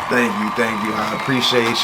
Thank you. I appreciate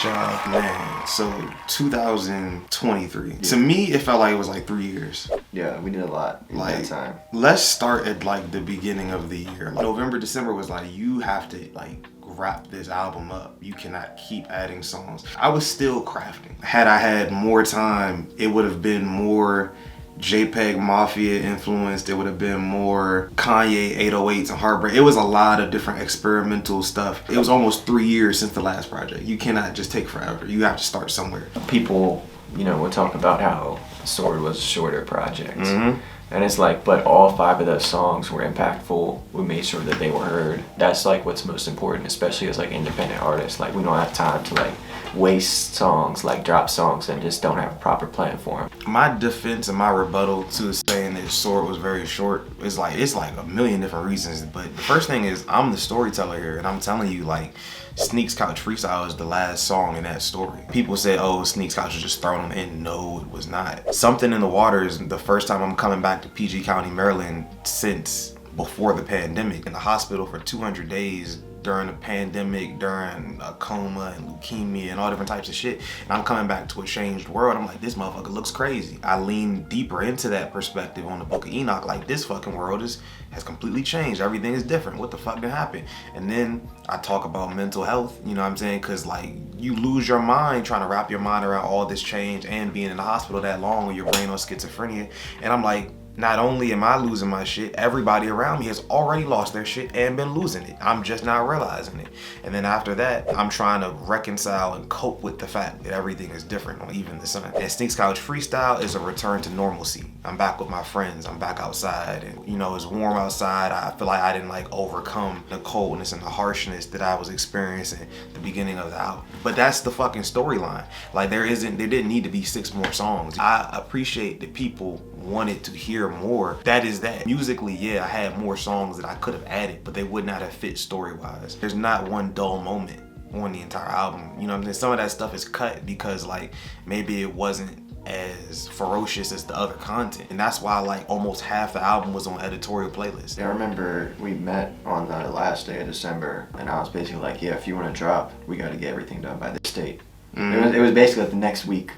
y'all. Man, so 2023. To me, it felt like it was like 3 years. Yeah, we did a lot in that time. Let's start at like the beginning of the year. November, December was like, you have to like wrap this album up. You cannot keep adding songs. I was still crafting. Had I had more time, it would have been more JPEG Mafia influenced. It would have been more Kanye 808s and Heartbreak. It was a lot of different experimental stuff. It was almost 3 years since the last project. You cannot just take forever. You have to start somewhere. People, would talk about how Sword was a shorter project. Mm-hmm. And it's like, but all 5 of those songs were impactful. We made sure that they were heard. That's like what's most important, especially as like independent artists. Like we don't have time to like waste songs, like drop songs and just don't have a proper plan for them. My defense and my rebuttal to saying that Sword was very short is like, it's like a million different reasons. But the first thing is I'm the storyteller here, and I'm telling you, like, Sneak's Couch Freestyle is the last song in that story. People say, oh, Sneak's Couch was just thrown in. No, it was not. Something in the Water is the first time I'm coming back to PG County, Maryland since before the pandemic. In the hospital for 200 days during the pandemic, during a coma and leukemia and all different types of shit. And I'm coming back to a changed world. I'm like, this motherfucker looks crazy. I lean deeper into that perspective on the Book of Enoch. Like, this fucking world has completely changed. Everything is different. What the fuck did happen? And then I talk about mental health, you know what I'm saying? Cause like, you lose your mind trying to wrap your mind around all this change and being in the hospital that long with your brain on schizophrenia. And I'm like, not only am I losing my shit, everybody around me has already lost their shit and been losing it. I'm just not realizing it. And then after that, I'm trying to reconcile and cope with the fact that everything is different on even the sun. And Sneak's Couch Freestyle is a return to normalcy. I'm back with my friends. I'm back outside, and it's warm outside. I feel like I didn't like overcome the coldness and the harshness that I was experiencing at the beginning of the album. But that's the fucking storyline. Like there didn't need to be 6 more songs. I appreciate that people wanted to hear more. That is that. Musically, yeah, I had more songs that I could have added, but they would not have fit story-wise. There's not one dull moment on the entire album. You know what I'm saying? Some of that stuff is cut because like maybe it wasn't as ferocious as the other content. And that's why like almost half the album was on editorial playlists. Yeah, I remember we met on the last day of December and I was basically like, yeah, if you want to drop, we got to get everything done by this date. Mm-hmm. It was basically like the next week.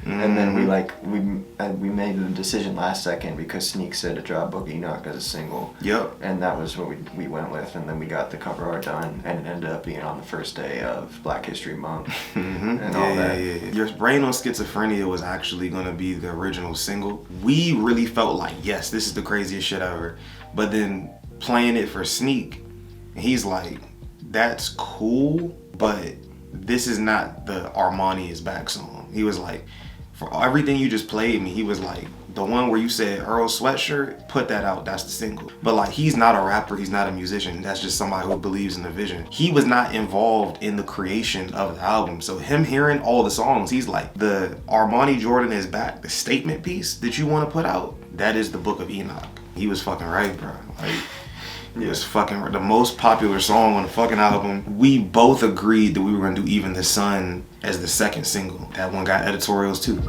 Mm-hmm. And then we made the decision last second because Sneak said to drop Book of Enoch as a single. Yep. And that was what we went with, and then we got the cover art done, and it ended up being on the first day of Black History Month. Mm-hmm. And all that. Yeah. Your Brain on Schizophrenia was actually gonna be the original single. We really felt like, yes, this is the craziest shit ever. But then playing it for Sneak, he's like, that's cool, but this is not the Armani is Back song. He was like, for everything you just played me, he was like, the one where you said Earl Sweatshirt, put that out, that's the single. But like, he's not a rapper, he's not a musician, that's just somebody who believes in the vision. He was not involved in the creation of the album. So him hearing all the songs, he's like, the Armani Jordan is back, the statement piece that you want to put out, that is the Book of Enoch. He was fucking right, bro. Like, it was fucking the most popular song on the fucking album. We both agreed that we were gonna do Even the Sun as the second single. That one got editorials too.